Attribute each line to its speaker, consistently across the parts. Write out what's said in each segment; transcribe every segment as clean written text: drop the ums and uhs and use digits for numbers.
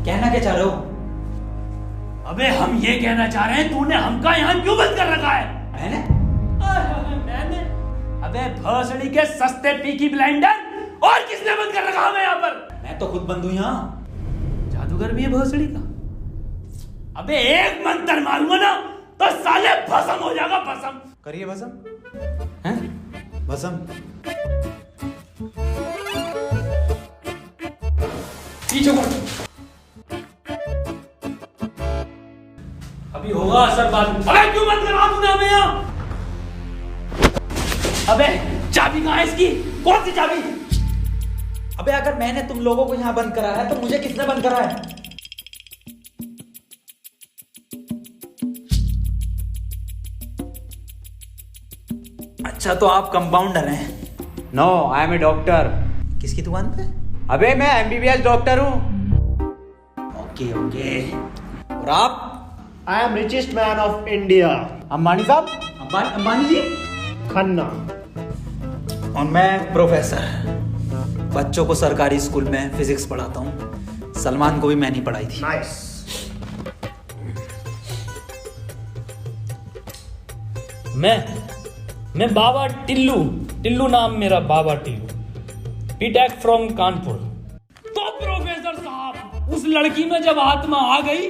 Speaker 1: कहना क्या चाह रहे हो?
Speaker 2: अबे हम ये कहना चाह रहे हैं तूने हमका यहाँ क्यों बंद कर रखा है? मैंने? अबे भोसड़ी के सस्ते पीकी ब्लेंडर, और किसने बंद कर रखा हमें यहाँ पर?
Speaker 1: मैं तो खुद बंद हूँ यहाँ।
Speaker 2: जादूगर भी है भोसड़ी का। अबे एक मंत्र मारूंगा ना तो साले भस्म हो जाएगा, भस्म।
Speaker 1: करिए भस्म। हैं? भस्म।
Speaker 2: पीछे मुड़। अभी होगा असर बाद में। अबे क्यों बंद करा तूने हमें यहाँ? अबे चाबी कहाँ है इसकी? कौन सी चाबी?
Speaker 1: अबे अगर मैंने तुम लोगों को यहाँ बंद करा है तो मुझे किसने बंद करा है? अच्छा तो आप कंपाउंडर हैं?
Speaker 3: No, I am a doctor.
Speaker 1: किसकी दुकान पे?
Speaker 3: अबे मैं MBBS डॉक्टर हूँ।
Speaker 1: Okay okay. और आप?
Speaker 4: I am richest man of India.
Speaker 3: Ambani साहब?
Speaker 1: अंबानी जी?
Speaker 4: खन्ना।
Speaker 1: और मैं प्रोफेसर, बच्चों को सरकारी स्कूल में फिजिक्स पढ़ाता हूँ। सलमान को भी मैंने ही पढ़ाई थी।
Speaker 4: Nice.
Speaker 2: मैं बाबा टिल्लू नाम मेरा, बाबा टिल्लू, बीटेक फ्रॉम कानपुर। तो प्रोफेसर साहब, उस लड़की में जब आत्मा आ गई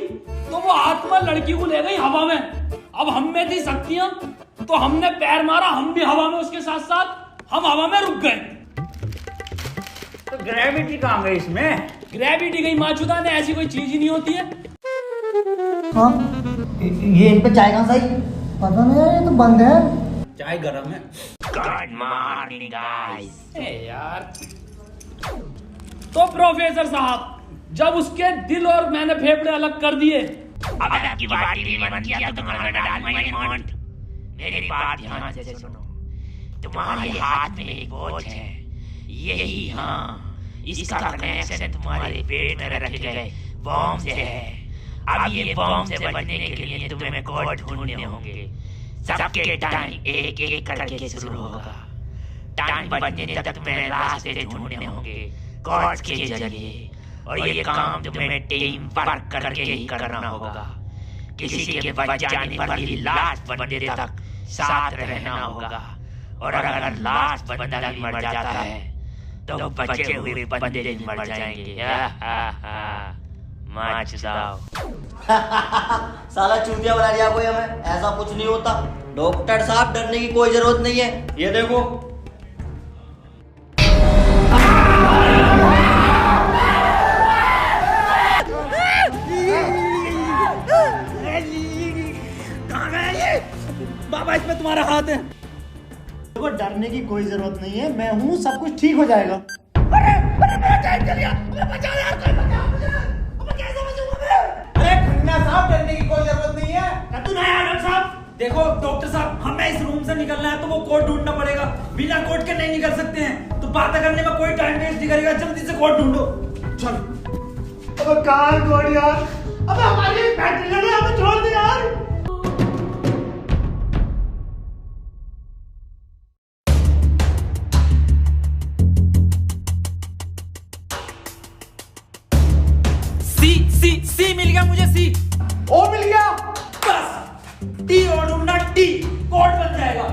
Speaker 2: तो वो आत्मा लड़की को ले गई हवा में। अब हम में थी शक्तियां तो हमने पैर मारा, हम भी हवा में उसके साथ साथ, हम हवा में रुक गए।
Speaker 3: तो ग्रेविटी कहाँ गई इसमें?
Speaker 2: ग्रेविटी गई माचुदा ने, ऐसी कोई चीज ही नहीं होती है।
Speaker 5: हाँ, ये इन पे चाय कहाँ से आई? पता नहीं यार, ये तो बंद है।
Speaker 1: चाय गरम है।
Speaker 2: Good morning guys. यार तो प्रोफेसर साहब, जब उसके दिल और मैंने फेफड़े अलग कर दिए, अब की बाटी भी मन किया तो तुम्हारा डाल माइंड। मेरी बात ध्यान से सुनो। तुम्हारे हाथ में एक वॉच है, यही, हाँ, इसका कनेक्शन तुम्हारे पेट में रखे गए बॉम्ब से है। अब ये बॉम्ब से बचने के लिए तुम्हें कोड ढूंढने होंगे। सबके टाइम एक एक करके शुरू होगा। टाइम बचने तक तुम्हें रास्ते ढूंढने होंगे कोड्स के जरिए, और ये काम तुम्हें टीम वर्क करके ही करना होगा। किसी के बच जाने पर भी लास्ट बंदे तक साथ रहना होगा, और अगर लास्ट बंदा भी मर जाता है तो बचे हुए बंदे भी मर जाएंगे।
Speaker 5: साला चूतिया बना दिया कोई हमें। ऐसा कुछ नहीं होता डॉक्टर साहब, डरने की कोई जरूरत नहीं है। ये देखो,
Speaker 1: बाबा इसमें तुम्हारा हाथ है।
Speaker 4: देखो डरने की कोई जरूरत नहीं है, मैं हूँ, सब कुछ ठीक हो जाएगा।
Speaker 3: अरे खन्ना साहब, डरने की कोई जरूरत नहीं है।
Speaker 1: तू नया डॉक्टर साहब। देखो डॉक्टर साहब, हमें इस रूम से निकलना है तो वो कोड ढूंढना पड़ेगा। बिना कोड के नहीं निकल सकते हैं, तो बात करने में कोई टाइम वेस्ट नहीं करेगा। जल्दी से कोड ढूंढो। चलो।
Speaker 4: अब कहाँ कोड यार? अब हमारी बैटरी लगे, हमें छोड़ दे यार।
Speaker 1: सी मिल गया मुझे। सी
Speaker 3: ओ मिल गया।
Speaker 1: बस टी और ढूंढना, टी कोड बन जाएगा।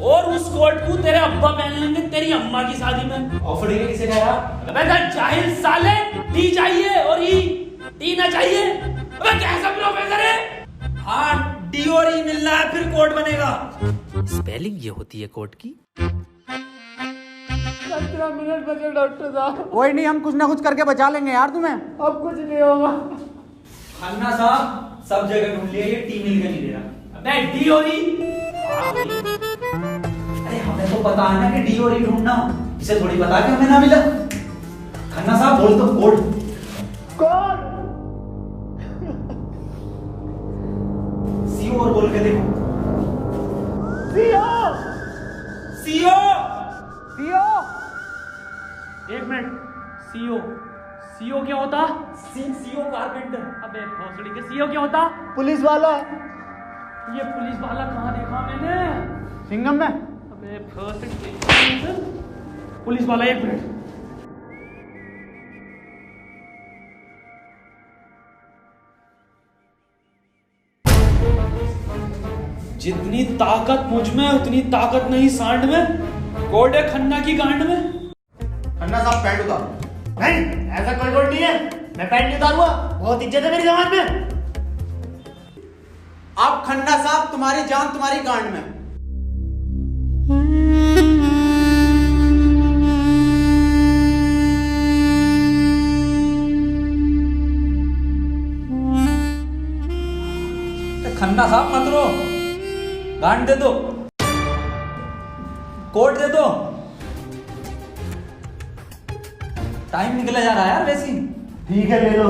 Speaker 2: और उस कोड को तेरे अब्बा पहन लेंगे तेरी अम्मा की शादी में।
Speaker 1: ऑफर किसे कहा?
Speaker 2: अबे जाहिल साले, टी चाहिए और ई, टी ना चाहिए। अबे कैसा प्रोफेसर है?
Speaker 1: हाँ, डी और ई मिल रहा है, फिर कोड बनेगा।
Speaker 6: स्पेलिंग ये होती है कोड की।
Speaker 4: 15 मिनट बचे डॉक्टर साहब।
Speaker 3: कोई नहीं, हम कुछ ना कुछ करके बचा लेंगे यार तुम्हें।
Speaker 4: अब कुछ नहीं होगा।
Speaker 1: खन्ना साहब सब जगह ढूंढ लिया, ये टी मिल के नहीं दे रहा।
Speaker 2: अबे डी और ई?
Speaker 1: अरे हमें तो पता है ना कि डी और ई ढूंढना, इसे थोड़ी पता कि हमें ना मिला। खन्ना साहब बोल तो कोड।
Speaker 4: कौन?
Speaker 1: सीओ और बोल के देखो।
Speaker 4: सीओ।
Speaker 1: सीओ।
Speaker 3: सीओ।
Speaker 2: एक मिनट, सीओ, सीओ क्या होता?
Speaker 1: CO carpenter.
Speaker 2: अबे भोसड़ी के सीओ क्या होता?
Speaker 4: पुलिस वाला।
Speaker 2: ये पुलिस वाला कहाँ देखा मैंने?
Speaker 3: सिंघम में।
Speaker 2: अबे भोसड़ी, पुलिस वाला, एक मिनट। जितनी ताकत मुझ में उतनी ताकत नहीं सांड में, कोड है खन्ना की गांड में।
Speaker 3: खन्ना साहब पैंट उतारो।
Speaker 4: नहीं, ऐसा कोई कोड नहीं है। मैं पैंट नहीं उतारूंगा, बहुत इज्जत है मेरी जमात में।
Speaker 3: आप खन्ना साहब, तुम्हारी जान तुम्हारी गांड में।
Speaker 1: खन्ना साहब मत रो, गांड दे दो, कोट दे दो। टाइम निकला जा रहा है यार वैसे।
Speaker 4: ठीक है, ले लो।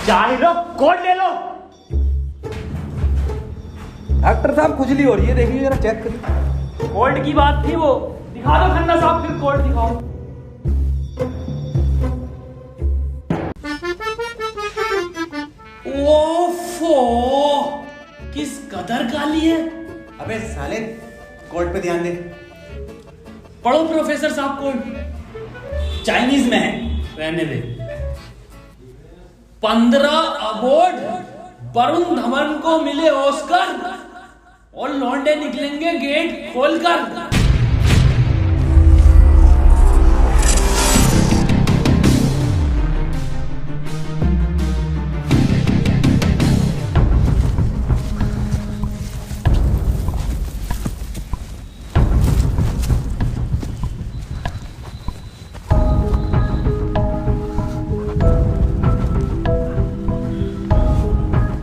Speaker 4: चाहे लो, कोड ले लो।
Speaker 1: डॉक्टर साहब खुजली हो रही है, देखिए जरा चेक करिए।
Speaker 2: कोड की बात थी वो, दिखा दो खन्ना साहब, फिर कोड दिखाओ। ओफो, किस कदर काली है।
Speaker 3: अबे साले, कोर्ट पे ध्यान दे।
Speaker 2: पढ़ो प्रोफेसर साहब कोड।
Speaker 1: चाइनीज में है।
Speaker 2: रहने दे। 15 अवार्ड वरुण धवन को मिले ऑस्कर, और लौंडे निकलेंगे गेट खोलकर।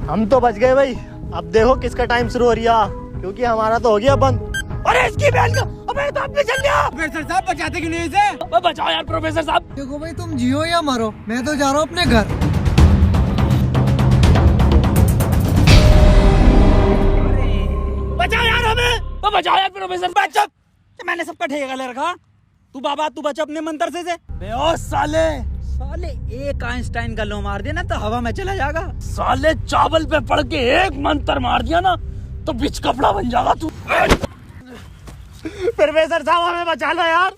Speaker 4: हम तो बच गए भाई। अब देखो किसका टाइम शुरू हो रहा, क्योंकि हमारा तो हो गया बंद। अरे इसकी बहन का, अबे तो आपने चल लिया।
Speaker 3: प्रोफेसर साहब बचाते क्यों नहीं इसे?
Speaker 2: बचाओ यार प्रोफेसर साहब।
Speaker 7: देखो भाई, तुम जियो या मरो, मैं तो जा रहा हूँ अपने घर।
Speaker 1: बचाओ यार हमें।
Speaker 2: बचाओ यार प्रोफेसर।
Speaker 1: बचा, मैंने सबका ठेका ले रखा। तू बाबा तू बचा अपने मंत्र से। बेहोश साले एक आइंस्टाइन का लो मार देना तो हवा में चला जाएगा।
Speaker 2: साले चावल पे पड़ के एक मंत्र मार दिया ना तो बिच कपड़ा बन जाएगा तू।
Speaker 4: प्रोफेसर साहब हमें बचा लो यार।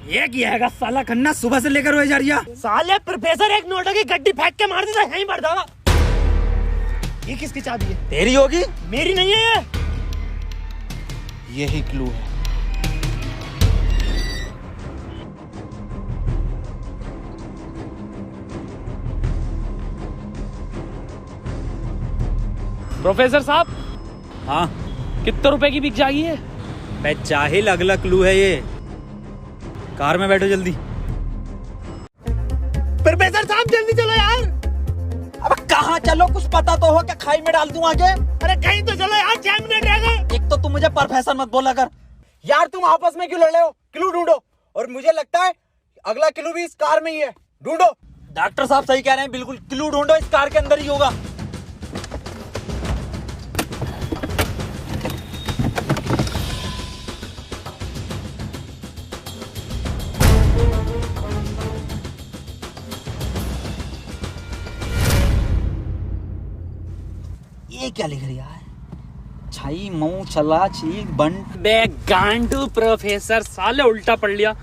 Speaker 1: ये किया है साला खन्ना, सुबह से लेकर रोए जा रही है।
Speaker 4: साले प्रोफेसर एक नोटों की गड्डी फेंक के मार देता, यहीं मर जाएगा। ये किसकी चाबी है?
Speaker 1: तेरी होगी,
Speaker 4: मेरी नहीं है ये।
Speaker 3: यही क्लू है।
Speaker 2: प्रोफेसर साहब,
Speaker 1: हाँ
Speaker 2: कितने रुपए की बिक जाएगी ये?
Speaker 1: मैं जाहिल, अगला क्लू है ये। कार में बैठो जल्दी।
Speaker 4: प्रोफेसर साहब जल्दी चलो यार।
Speaker 1: अब कहाँ चलो, कुछ पता तो हो, क्या खाई में डाल दूं आगे?
Speaker 4: अरे कहीं तो चलो यार, 6 मिनट रह गए।
Speaker 1: एक तो तुम मुझे प्रोफेसर मत बोला कर।
Speaker 3: यार तुम आपस में क्यों लड़ रहे हो? क्लू ढूंढो। और मुझे लगता है अगला क्लू भी इस कार में ही है। ढूंढो।
Speaker 1: डॉक्टर साहब सही कह रहे हैं, बिल्कुल क्लू ढूंढो, इस कार के अंदर ही होगा। ये क्या लिख रही है? छाई मऊ चला चीक बंट।
Speaker 2: बे गांडू प्रोफेसर, साले उल्टा पढ़ लिया।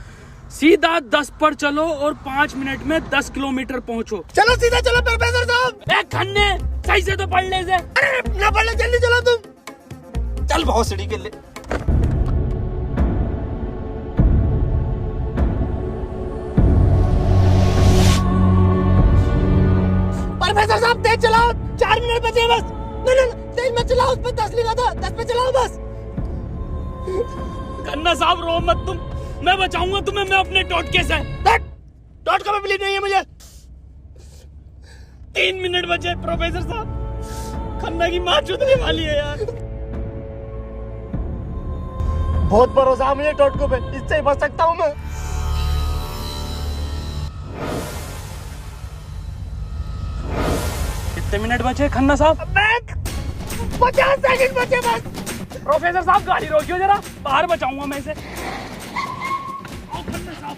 Speaker 2: सीधा 10 पर चलो और 5 मिनट में 10 किलोमीटर पहुंचो।
Speaker 4: चलो सीधा चलो प्रोफेसर साहब।
Speaker 2: ए खन्ने, सही से तो पढ़ ले इसे।
Speaker 4: अरे ना पढ़ ले, जल्दी चलो तुम।
Speaker 1: चल बहुत सीढ़ी के लिए।
Speaker 4: प्रोफेसर साहब तेज चलाओ, 4 मिनट बचे बस। नहीं तेज मत चलाओ, उस पर 10 लिखा था, 10 पे चलाओ बस।
Speaker 2: खन्ना साहब रो मत तुम, मैं बचाऊंगा तुम्हें, मैं अपने टोटके से।
Speaker 4: टोटका में बिलीव नहीं है मुझे।
Speaker 2: 3 मिनट बचे प्रोफेसर साहब, खन्ना की माँ चुदने वाली है यार।
Speaker 4: बहुत भरोसा है मुझे टोटको पे, इससे ही बच सकता हूँ मैं।
Speaker 2: कितने मिनट बचे खन्ना साहब?
Speaker 4: 50 सेकंड बचे बस।
Speaker 2: प्रोफेसर साहब गाड़ी रोकियो जरा, बाहर बचाऊंगा मैं इसे। ओ खन्ना साहब,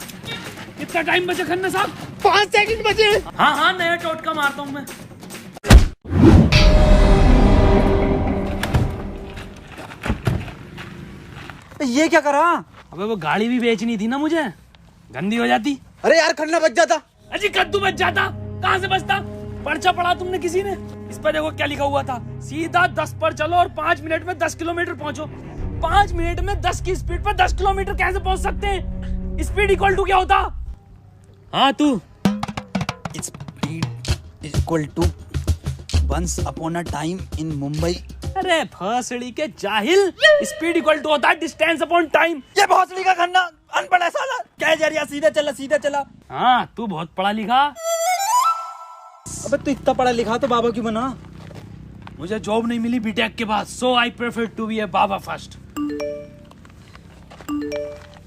Speaker 2: कितना टाइम बचा खन्ना साहब?
Speaker 4: 5 सेकंड बचे।
Speaker 2: हाँ हाँ, नया टोटका मारता हूँ मैं।
Speaker 1: ये क्या करा?
Speaker 2: अबे वो गाड़ी भी बेचनी थी ना मुझे, गंदी हो जाती।
Speaker 3: अरे यार खन्ना बच जाता।
Speaker 2: अजी कद्दू बच जाता, कहाँ से बचता? पर्चा पढ़ा तुमने किसी ने? इस पर देखो क्या लिखा हुआ था, सीधा 10 पर चलो और 5 मिनट में 10 किलोमीटर पहुंचो। 5 मिनट में 10 की स्पीड पर 10 किलोमीटर कैसे पहुंच सकते हैं? स्पीड इक्वल टू क्या होता? हाँ तू।
Speaker 1: Speed equal to once upon a time in Mumbai.
Speaker 2: अरे भोसड़ी के जाहिल, स्पीड इक्वल टू होता है डिस्टेंस अपॉन टाइम।
Speaker 1: ये भोसड़ी का खन्ना अनपढ़ है साला। क्या जरिया, सीधा चला सीधा चला।
Speaker 2: हाँ तू बहुत पढ़ा लिखा।
Speaker 1: अबे तू इतना पढ़ा लिखा तो बाबा क्यों बना?
Speaker 2: मुझे जॉब नहीं मिली बीटेक के बाद, so I prefer to be a baba first.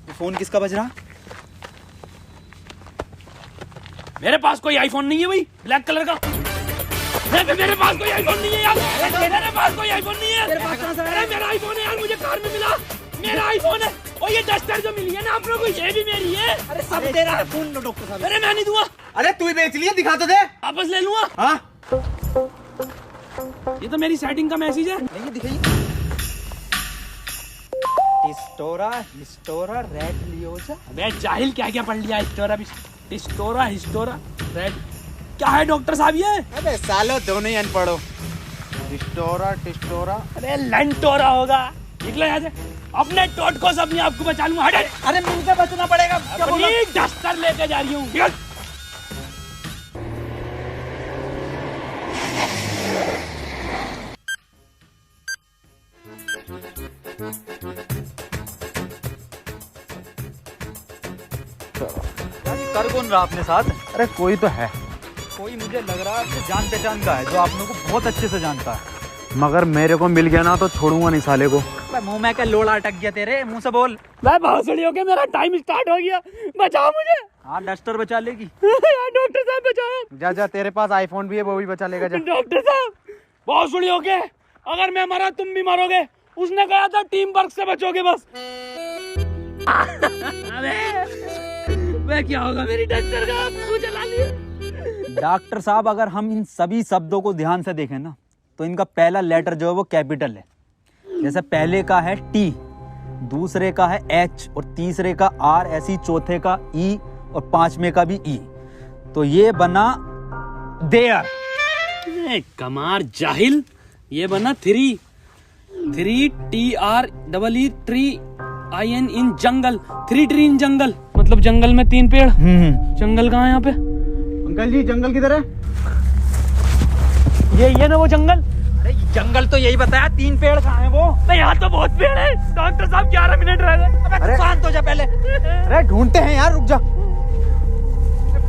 Speaker 1: ये फोन किसका बज रहा?
Speaker 2: मेरे पास कोई आईफोन नहीं है भाई, ब्लैक कलर का। मेरे पास कोई आईफोन नहीं है यार। मेरे पास कोई आईफोन नहीं है।
Speaker 1: तेरे पास कहाँ से आया?
Speaker 2: अरे मेरा आईफोन है यार, मुझे कार में मिला। मेरा आईफोन है। और ये डस्टर जो मिली है ना आप लोगों को, ये भी मेरी है।
Speaker 1: अरे सब तेरा है। फोन लो डॉक्टर साहब।
Speaker 2: अरे मैं नहीं दूंगा,
Speaker 3: अरे तू ही बेच लिया, दिखा तो दे।
Speaker 2: वापस ले लूंगा।
Speaker 3: हाँ
Speaker 2: ये तो मेरी सेटिंग का मैसेज है।
Speaker 1: नहीं दिखाइए। हिस्टोरा रेड लियोजा।
Speaker 2: अबे जाहिल, क्या क्या पढ़ लिया? हिस्टोरा रेड क्या है डॉक्टर साहब ये?
Speaker 3: अबे सालो दोनों ही अनपढ़ हो। टिस्टोरा।
Speaker 2: अरे लंटोरा होगा। निकलो यहाँ से, अपने टोट को सब नहीं आपको बचा लूंगा। हट।
Speaker 1: अरे मुझे बचना पड़ेगा। क्या बोला?
Speaker 2: अपनी डस्टर लेके जा रही हूँ। निकल।
Speaker 8: कर कौन रहा अपने साथ?
Speaker 3: अरे कोई तो है,
Speaker 8: कोई मुझे लग रहा है आपके जान पहचान का है, जो आप लोगों को बहुत अच्छे से जानता है।
Speaker 3: मगर मेरे को मिल गया ना तो छोड़ूंगा नहीं साले को।
Speaker 8: मुंह में क्या लोड़ा अटक गया तेरे मुंह से बोल।
Speaker 2: मैं भोसड़ी हो गया, मेरा टाइम स्टार्ट हो गया। बचाओ मुझे।
Speaker 8: हाँ डस्टर बचा लेगी।
Speaker 2: डॉक्टर साहब बचाओ।
Speaker 3: जा तेरे पास आईफोन भी है, वो भी बचा लेगा। जा
Speaker 2: डॉक्टर साहब, भोसड़ी हो गए। अगर मैं मरा तुम भी मरोगे। उसने कहा था टीम वर्क से बचोगे बस। अरे मैं क्या होगा मेरी डस्टर का? आपको चला लिया।
Speaker 8: डॉक्टर साहब अगर हम इन सभी शब्दों को ध्यान से देखें ना, तो इनका पहला लेटर जो है वो कैपिटल है। जैसे पहले का है टी, दूसरे का है एच और तीसरे का आर, ऐसी चौथे का ई और पांचवें का भी ई। तो ये बना देयर।
Speaker 2: कमार जाहिल, ये बना 3 TREE tree IN in jungle. 3 tree in jungle मतलब जंगल में 3 पेड़। जंगल कहाँ है यहाँ पे?
Speaker 3: अंकल जी जंगल किधर है?
Speaker 2: ये ना वो जंगल।
Speaker 8: अरे जंगल तो यही बताया, 3 पेड़ कहाँ हैं वो?
Speaker 2: नहीं यहाँ तो बहुत पेड़ है। डॉक्टर साहब 11 मिनट रह गए।
Speaker 3: अरे
Speaker 8: शांत हो जा पहले।
Speaker 3: अरे ढूंढते हैं यार, रुक जा।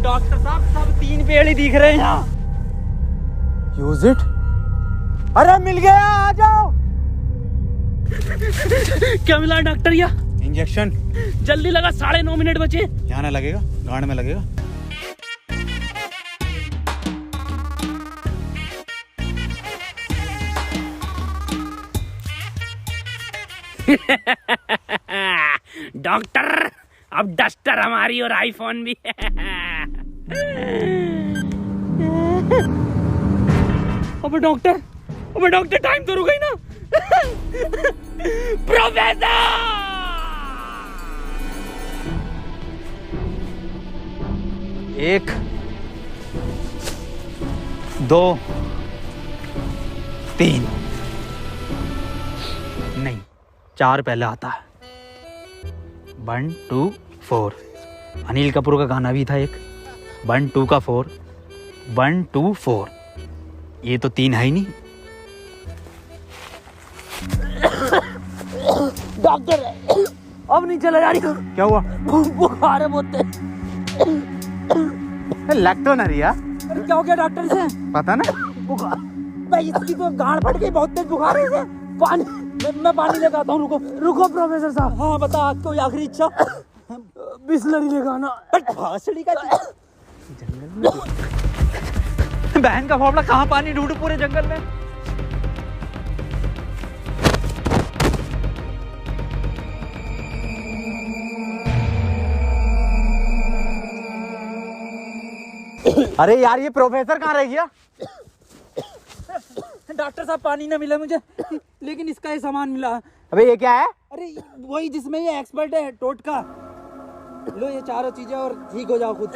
Speaker 8: डॉक्टर साहब सब 3 पेड़ ही दिख रहे हैं यहाँ।
Speaker 3: Use it. अरे मिल गया, आ जाओ।
Speaker 2: क्या मिला डॉक्टर? या
Speaker 3: इंजेक्शन।
Speaker 2: जल्दी लगा, 9.5 मिनट बचे।
Speaker 3: यहाँ ना लगेगा, गांड में लगेगा।
Speaker 2: डॉक्टर अब डस्टर हमारी और आईफोन भी है। अबे डॉक्टर टाइम तो रुक गई ना। प्रोफेसर
Speaker 8: 1 2 3 नहीं 4 पहले आता है। 1 2 4। अनिल कपूर का गाना भी था एक। 1 2 का 4 1 2 4। ये तो 3 है ही नहीं।
Speaker 2: डॉक्टर अब नहीं चला जा रही।
Speaker 3: क्या हुआ?
Speaker 2: बुखार है बहुत।
Speaker 3: लग तो ना रही यार।
Speaker 1: अरे क्या हो गया डॉक्टर से?
Speaker 3: पता ना।
Speaker 1: बुखार भाई, इसकी तो गांड फट गई, बहुत तेज बुखार है इसे। पानी मैं पानी लेकर आता हूँ। रुको प्रोफेसर साहब। हाँ बता, कोई आखिरी इच्छा?
Speaker 2: बिस्लरी लेगा ना।
Speaker 1: भासड़ी का
Speaker 8: बहन का फावड़ा, कहाँ पानी ढूंढूं पूरे जंगल में?
Speaker 3: अरे यार ये प्रोफेसर कहाँ रह गया?
Speaker 1: डॉक्टर साहब पानी ना मिला मुझे, लेकिन इसका ये सामान मिला।
Speaker 3: अबे ये क्या है?
Speaker 1: अरे वही जिसमें ये एक्सपर्ट है टोटका।
Speaker 3: लो ये चारों चीजें और ठीक हो जाओ खुद।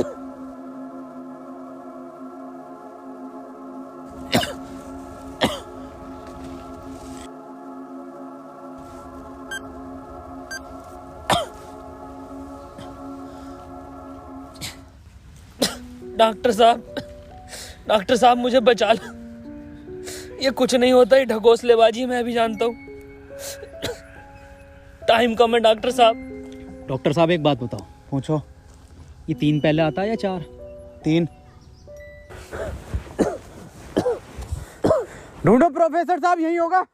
Speaker 2: डॉक्टर साहब मुझे बचा लो। ये कुछ नहीं होता, ये ढकोसलेबाजी मैं भी जानता हूँ। टाइम कम है डॉक्टर साहब।
Speaker 8: डॉक्टर साहब एक बात बताओ, पूछो, ये 3 पहले आता है या 4?
Speaker 3: 3। ढूंढो प्रोफेसर साहब, यही होगा।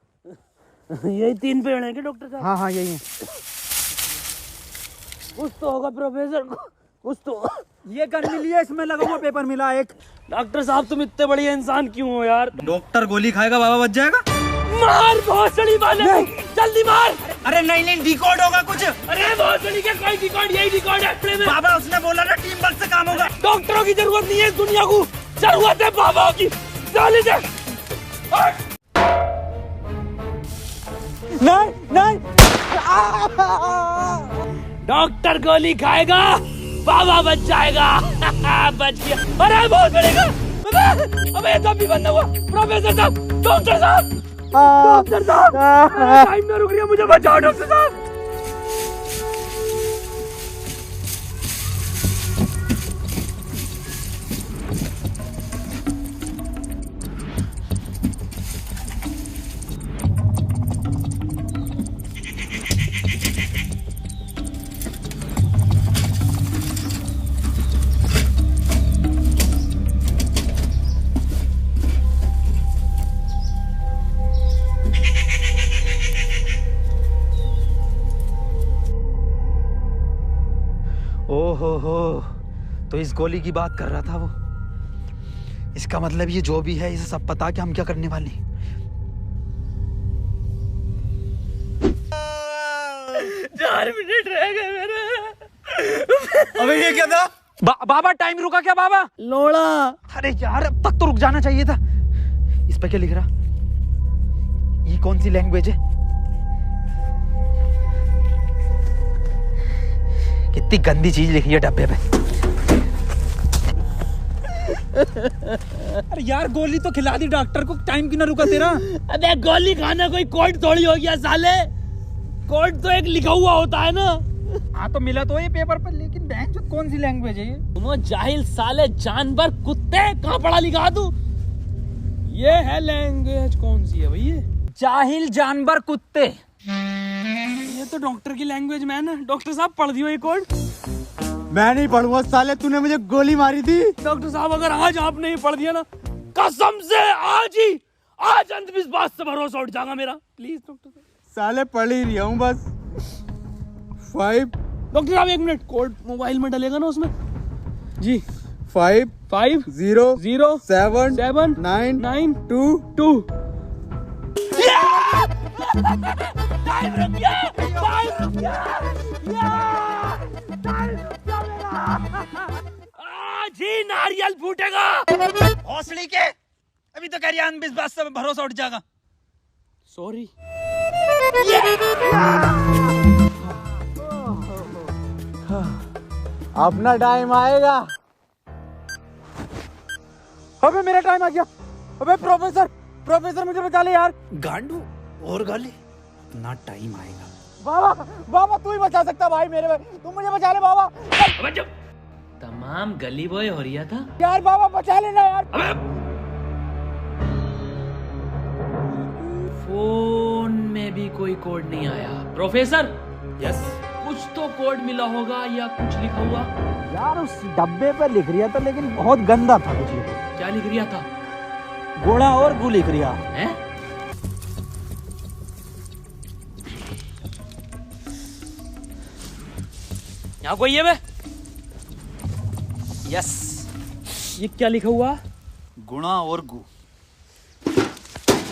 Speaker 2: यही 3 पेड़ हैं क्या डॉक्टर साहब?
Speaker 3: हाँ हाँ यही है।
Speaker 2: कुछ तो होगा प्रोफेसर, कुछ तो।
Speaker 8: ये गन मिली है, इसमें लगा हुआ पेपर मिला एक।
Speaker 2: डॉक्टर साहब तुम इतने बढ़िया इंसान क्यों हो यार?
Speaker 8: डॉक्टर गोली खाएगा, बाबा बच जाएगा।
Speaker 2: मार भोसड़ी वाले, जल्दी मार।
Speaker 8: अरे नहीं डिकोड होगा कुछ।
Speaker 2: अरे भोसड़ी का कोई डिकोड, यही डिकोड है अपने में।
Speaker 8: बाबा उसने बोला ना टीम वर्क से काम होगा।
Speaker 2: डॉक्टरों की जरूरत नहीं है इस दुनिया को, जरूरत है बाबा की। चल दे।
Speaker 3: नहीं
Speaker 2: डॉक्टर गोली खाएगा, बाबा बच जाएगा। बच गया। अरे बहुत बड़ेगा। अबे तब भी बंद हुआ। प्रोफेसर साहब, डॉक्टर साहब, डॉक्टर साहब, टाइम ना रुक रही है, मुझे बचाओ डॉक्टर साहब।
Speaker 8: ओहो, तो इस गोली की बात कर रहा था वो। इसका मतलब ये जो भी है, इसे सब पता है कि हम क्या करने वाले हैं।
Speaker 2: 4 मिनट रह गए मेरे।
Speaker 8: अबे ये क्या था? बाबा टाइम रुका क्या बाबा?
Speaker 2: लोड़ा।
Speaker 8: अरे यार अब तक तो रुक जाना चाहिए था। इस पे क्या लिख रहा? ये कौन सी लैंग्वेज है? कितनी गंदी चीज लिखी है डब्बे पे। अरे यार गोली तो खिला दी डॉक्टर को, टाइम क्यों ना रुका तेरा?
Speaker 2: अबे गोली खाना कोई कोड थोड़ी हो गया साले। कोड तो एक लिखा हुआ होता है ना।
Speaker 8: हाँ तो मिला तो ये पेपर पर, लेकिन बहन जो कौन सी लैंग्वेज है ये?
Speaker 2: तुम जाहिल साले, जानवर कुत्ते, कहाँ पढ़ा लिखा तू? ये है लैंग्वेज, कौन सी है भाई ये?
Speaker 8: जाहिल जानवर कुत्ते।
Speaker 2: ये तो डॉक्टर की लैंग्वेज मैन है। डॉक्टर साहब पढ़ दियो ये कोड।
Speaker 3: मैं नहीं पढ़ूंगा साले, तूने मुझे गोली मारी थी।
Speaker 2: डॉक्टर साहब अगर आज आपने ही पढ़ दिया ना, कसम से आज अंधविश्वास से भरोसा उठ जाएगा मेरा। प्लीज डॉक्टर साहब।
Speaker 3: साले पढ़ ही रहा हूँ बस। 5।
Speaker 2: डॉक्टर साहब 1 मिनट, कोड मोबाइल में डलेगा ना उसमें? जी
Speaker 3: 5
Speaker 2: 5
Speaker 3: 0
Speaker 2: 0
Speaker 3: 7
Speaker 2: 7
Speaker 3: 9
Speaker 2: 9
Speaker 3: 2
Speaker 2: 2। टाइम रुक गया, टाइम रुक गया, टाइम रुक गया मेरा। आज ही नारियल फूटेगा।
Speaker 8: हौसली के अभी तो कह रही अंधविश्वास से भरोसा उठ जाएगा।
Speaker 2: सॉरी।
Speaker 3: अपना टाइम आएगा। अबे मेरा टाइम आ गया। अबे प्रोफेसर मुझे बचा ले यार।
Speaker 8: गांडू और गाली, अपना टाइम आएगा।
Speaker 3: बाबा तू ही बचा सकता भाई मेरे भाई, तुम मुझे बचा ले बाबा।
Speaker 2: तमाम गली बॉय हो रहा था
Speaker 3: यार बाबा बचा लेना यार।
Speaker 2: फोन में भी कोई कोड नहीं आया। प्रोफेसर,
Speaker 8: यस,
Speaker 2: कुछ तो कोड मिला होगा या कुछ लिखा हुआ?
Speaker 8: यार उस डब्बे पर लिख रिया था, लेकिन बहुत गंदा था कुछ लिखा।
Speaker 2: क्या लिख रिया था?
Speaker 8: घोड़ा और गू लिख रिया
Speaker 2: है। यहाँ कोई है बे?
Speaker 8: यस,
Speaker 2: ये क्या लिखा हुआ?
Speaker 8: गुणा और गु।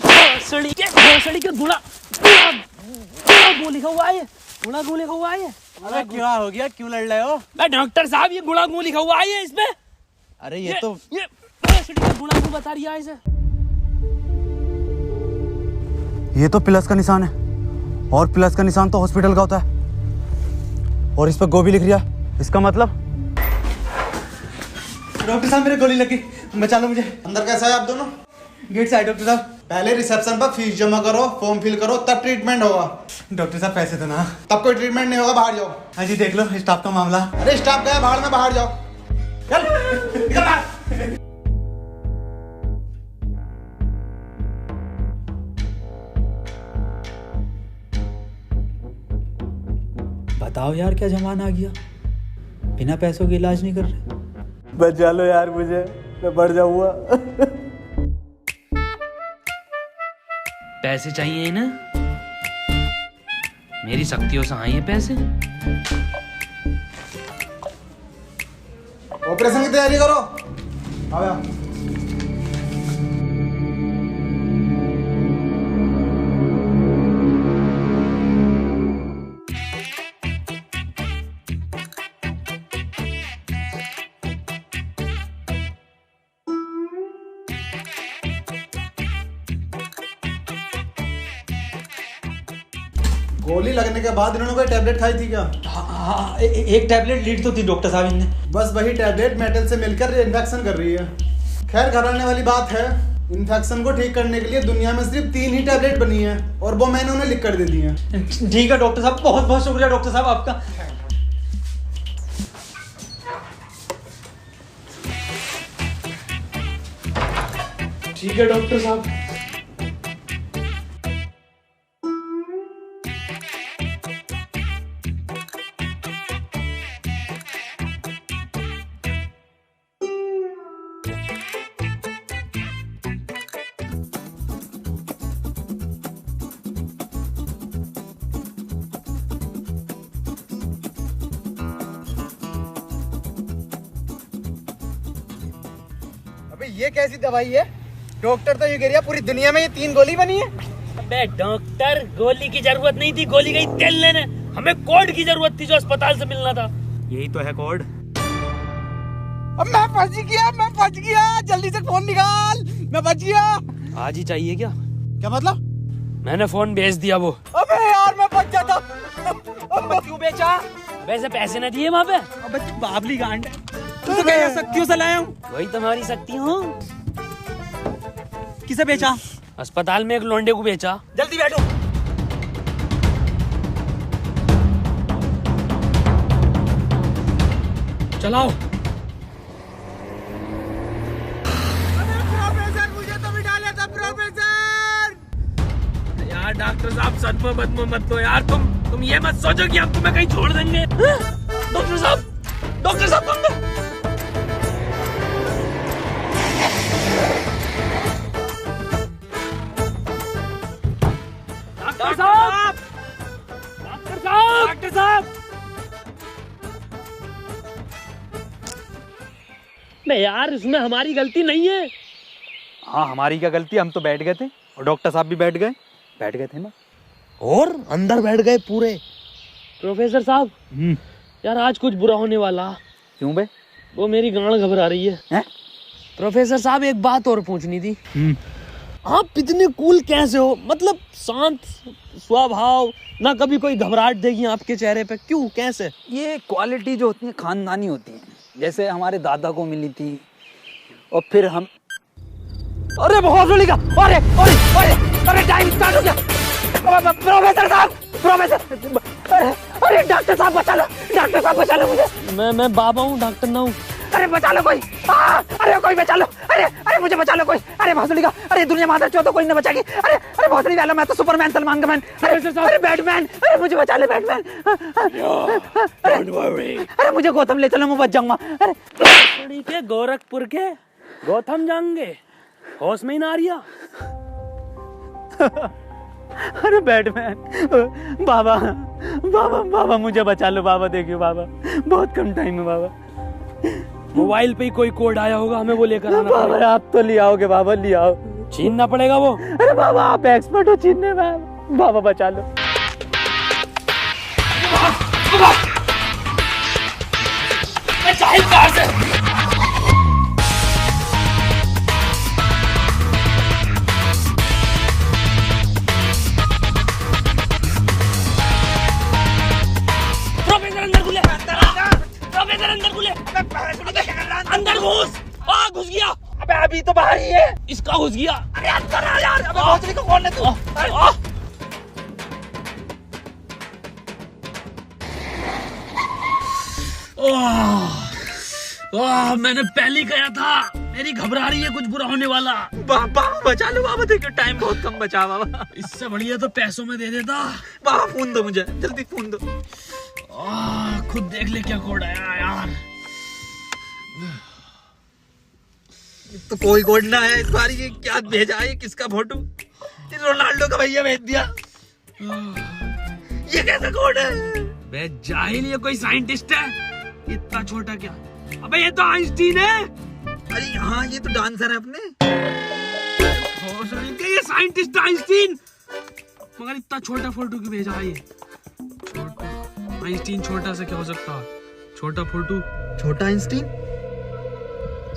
Speaker 2: भोसड़ी के गुणा गु लिखा हुआ है। ये गुणा गु लिखा हुआ है।
Speaker 3: अरे क्या हो गया, क्यों लड़ रहे हो?
Speaker 2: डॉक्टर साहब ये गुणा गु लिखा हुआ है इसमें।
Speaker 3: अरे ये तो
Speaker 2: भोसड़ी का गुणा गु बता रही है इसे।
Speaker 3: ये तो प्लस का निशान है, और प्लस का निशान तो हॉस्पिटल का होता है, और इस पर गो भी लिख रिया।
Speaker 8: इसका मतलब?
Speaker 3: डॉक्टर साहब मेरे गोली लगी, बचा लो मुझे।
Speaker 9: अंदर कैसा है आप दोनों?
Speaker 3: गेट से आए डॉक्टर साहब।
Speaker 9: पहले रिसेप्शन पर फीस जमा करो, फॉर्म फिल करो, तब ट्रीटमेंट होगा।
Speaker 3: डॉक्टर साहब पैसे तो ना।
Speaker 9: तब कोई ट्रीटमेंट नहीं होगा, बाहर जाओ।
Speaker 3: हाँ जी देख लो स्टाफ का मामला।
Speaker 9: अरे स्टाफ गया बाहर में, बाहर जाओ।
Speaker 3: चल निकल बाहर।
Speaker 8: बताओ यार क्या जमाना आ गया, बिना पैसों के इलाज नहीं कर रहे।
Speaker 3: बचा लो यार मुझे, मैं बढ़ जाऊंगा।
Speaker 2: पैसे चाहिए इन्हें, मेरी शक्तियों से आए हैं पैसे।
Speaker 9: ऑपरेशन की तैयारी करो। आओ यार। गोली लगने के बाद इन्होंने कोई टैबलेट खाई थी क्या?
Speaker 8: हाँ, एक टैबलेट लीड तो थी डॉक्टर साहब इनने।
Speaker 9: बस वही टैबलेट मेटल से मिलकर इन्फेक्शन कर रही है। खैर घबराने वाली बात है, इन्फेक्शन को ठीक करने के लिए दुनिया में सिर्फ 3 ही टैबलेट बनी है और वो मैंने उन्हें लिख कर दे दी है।
Speaker 8: ठीक है डॉक्टर साहब, बहुत बहुत शुक्रिया डॉक्टर साहब आपका।
Speaker 2: ठीक है डॉक्टर साहब।
Speaker 3: अबे ये कैसी दवाई है? डॉक्टर तो ये कह रहा पूरी दुनिया में ये 3 गोली बनी है।
Speaker 2: अबे डॉक्टर, गोली की जरूरत नहीं थी, गोली गई तेल लेने। हमें कोड की जरूरत थी जो अस्पताल से मिलना था।
Speaker 8: यही तो है कोड।
Speaker 3: अब मैं फंस गया, जल्दी से फोन निकाल, मैं बच गया।
Speaker 2: आज ही चाहिए क्या?
Speaker 3: क्या मतलब?
Speaker 2: मैंने फोन बेच दिया वो।
Speaker 3: अबे यार मैं बच जाता। अबे क्यों बेचा?
Speaker 2: वैसे पैसे न दिए वहाँ पे।
Speaker 3: अबे तू बाबली गांड है, तू तो कह शक्तियों से लाया हूँ।
Speaker 2: वही तुम्हारी शक्ति हूँ।
Speaker 3: किसे बेचा?
Speaker 2: अस्पताल में एक लोंडे को बेचा।
Speaker 3: जल्दी बैठो।
Speaker 2: चलाओ।
Speaker 3: प्रोफेसर मुझे तो बिठा लेता प्रोफेसर।
Speaker 2: यार डॉक्टर साहब सदमा बदमा मत लो यार, तुम ये मत सोचो कि हम तुम्हें कहीं छोड़ देंगे। डॉक्टर साहब डॉक्टर साहब। नहीं यार, इसमें हमारी गलती नहीं है।
Speaker 8: हाँ हमारी क्या गलती, हम तो बैठ गए थे और डॉक्टर साहब भी बैठ गए थे ना।
Speaker 4: और अंदर बैठ गए पूरे।
Speaker 2: प्रोफेसर साहब यार आज कुछ बुरा होने वाला।
Speaker 8: क्यों बे?
Speaker 2: वो मेरी गांड घबरा रही है। प्रोफेसर साहब एक बात और पूछनी थी। आप इतने कूल कैसे हो? मतलब शांत स्वभाव, ना कभी कोई घबराहट देगी आपके चेहरे पे, क्यों कैसे?
Speaker 8: ये क्वालिटी जो होती है खानदानी होती है, जैसे हमारे दादा को मिली थी और फिर हम। अरे बहुत बड़ी का, अरे टाइम स्टार्ट हो गया। प्रोफेसर साहब, अरे डॉक्टर साहब बचा लो मुझे।
Speaker 2: मैं बाबा हूँ, डॉक्टर ना हूँ।
Speaker 8: अरे बचा लो कोई, अरे कोई बचा लो, अरे मुझे बचा लो कोई। अरे भोसड़ी का, अरे दुनिया माता चो तो कोई न बचाएगी। अरे भोसड़ी वाला, मैं तो सुपरमैन, सलमान का मैन। अरे बैटमैन, अरे मुझे बचा ले बैटमैन। अरे मुझे गौतम ले चलो, मैं बच जाऊंगा।
Speaker 2: अरे के गोरखपुर के गौतम जाएंगे, होश में ही ना आ रिया।
Speaker 8: अरे बैटमैन, बाबा मुझे बचा लो बाबा, देखियो बाबा बहुत कम टाइम है बाबा।
Speaker 2: मोबाइल पे ही कोई कोड आया होगा, हमें वो लेकर आना
Speaker 8: बाबा
Speaker 2: पड़ेगा।
Speaker 8: आप तो ले आओगे बाबा, ले आओ।
Speaker 2: छीनना पड़ेगा वो।
Speaker 8: अरे बाबा आप एक्सपर्ट हो छीनने में, बाबा बचा लो।
Speaker 2: प्रोफेसर अंदर खुले। घुस गया।
Speaker 1: अबे अभी तो बाहर ही है।
Speaker 2: इसका घुस गया।
Speaker 1: अरे अंदर आ यार। अबे भोसड़ी को कौन है तू?
Speaker 2: मैंने पहले कहा था, मेरी घबरा रही है, कुछ बुरा होने वाला।
Speaker 8: बाबा बचा लो बाबा, देखो टाइम बहुत कम बचा बाबा।
Speaker 2: इससे बढ़िया तो पैसों में दे देता।
Speaker 8: बाबा फोन दो मुझे, जल्दी फोन दो।
Speaker 2: खुद देख ले क्या कोड आया यार।
Speaker 8: तो कोई कोड ना है इस बार। ये क्या भेजा है? किसका फोटो? रोनाल्डो का भैया भेज दिया। ये कैसा कोड है?
Speaker 2: बे जाहिल, ये कोई साइंटिस्ट है? इतना छोटा क्या? अबे ये तो आइंस्टीन है।
Speaker 8: अरे हाँ, ये तो डांसर है अपने।
Speaker 2: ये साइंटिस्ट आइंस्टीन, मगर इतना छोटा फोटो क्यों भेजा है? ये छोटा आइंस्टीन, छोटा से क्या हो सकता है? छोटा फोटो,
Speaker 8: छोटा आइंस्टीन।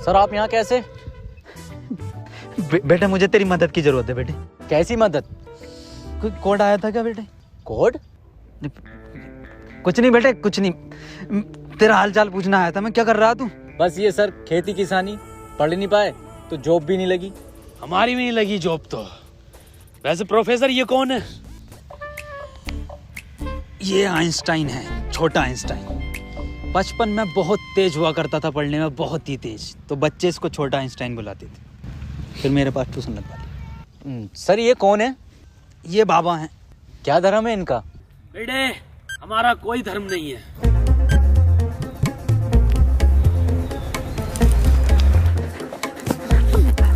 Speaker 3: सर आप यहाँ कैसे?
Speaker 8: बेटा मुझे तेरी मदद की जरूरत है बेटे।
Speaker 3: कैसी मदद?
Speaker 8: कोई कोड आया था क्या बेटे?
Speaker 3: कोड?
Speaker 8: कुछ नहीं बेटे, कुछ नहीं। तेरा हाल चाल पूछना आया था मैं। क्या कर रहा तू?
Speaker 3: बस ये सर, खेती किसानी। पढ़ नहीं पाए तो जॉब भी नहीं लगी।
Speaker 2: हमारी भी नहीं लगी जॉब तो। वैसे प्रोफेसर ये कौन है?
Speaker 8: ये आइंस्टाइन है, छोटा आइंस्टाइन। बचपन में बहुत तेज हुआ करता था पढ़ने में, बहुत ही तेज। तो बच्चे इसको छोटा आइंस्टाइन बुलाते थे। फिर मेरे पास ट्यूशन लगवा ली।
Speaker 3: सर ये कौन है?
Speaker 8: ये बाबा हैं।
Speaker 3: क्या धर्म है इनका?
Speaker 2: बेटे हमारा कोई धर्म नहीं है।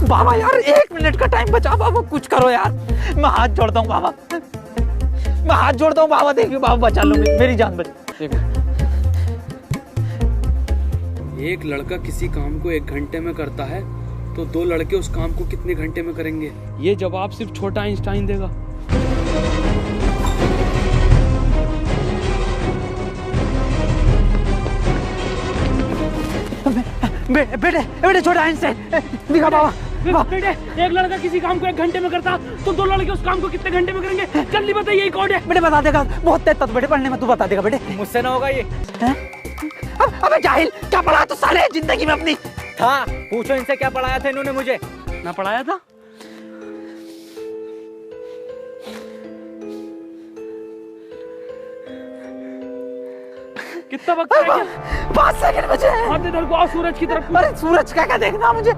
Speaker 8: बाबा यार 1 मिनट का टाइम बचा बाबा, कुछ करो यार। मैं हाथ जोड़ता हूँ बाबा, मैं हाथ जोड़ता हूँ बाबा। देखिए बाबा बचा लो, मेरी जान बच।
Speaker 2: एक लड़का किसी काम को 1 घंटे में करता है तो 2 लड़के उस काम को कितने घंटे में करेंगे? ये जवाब सिर्फ छोटा आइंस्टाइन देगा।
Speaker 8: बेटे छोटा आइंस्टाइन दिखा बाबा।
Speaker 2: बेटे एक लड़का किसी काम को 1 घंटे में करता तो 2 लड़के उस काम को कितने घंटे में करेंगे? जल्दी बताइए, यही कोड है।
Speaker 8: बेटे बता देगा, बहुत तेज था बेटे पढ़ने में, तू बता देगा बेटे।
Speaker 3: मुझसे ना होगा ये।
Speaker 8: अबे जाहिल, क्या पढ़ा तू साले जिंदगी में अपनी?
Speaker 3: था, पूछो इनसे क्या पढ़ाया था इन्होंने मुझे।
Speaker 2: ना पढ़ाया था? कितना वक्त रह गया?
Speaker 8: 5 सेकंड बचे हैं।
Speaker 2: आप इधर को आओ, सूरज की तरफ।
Speaker 8: अरे सूरज का क्या देखना मुझे?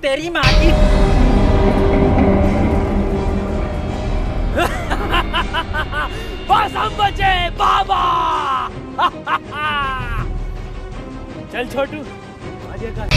Speaker 8: तेरी माँ की।
Speaker 2: बस हम बचे बाबा। चल छोटू, आजा कर।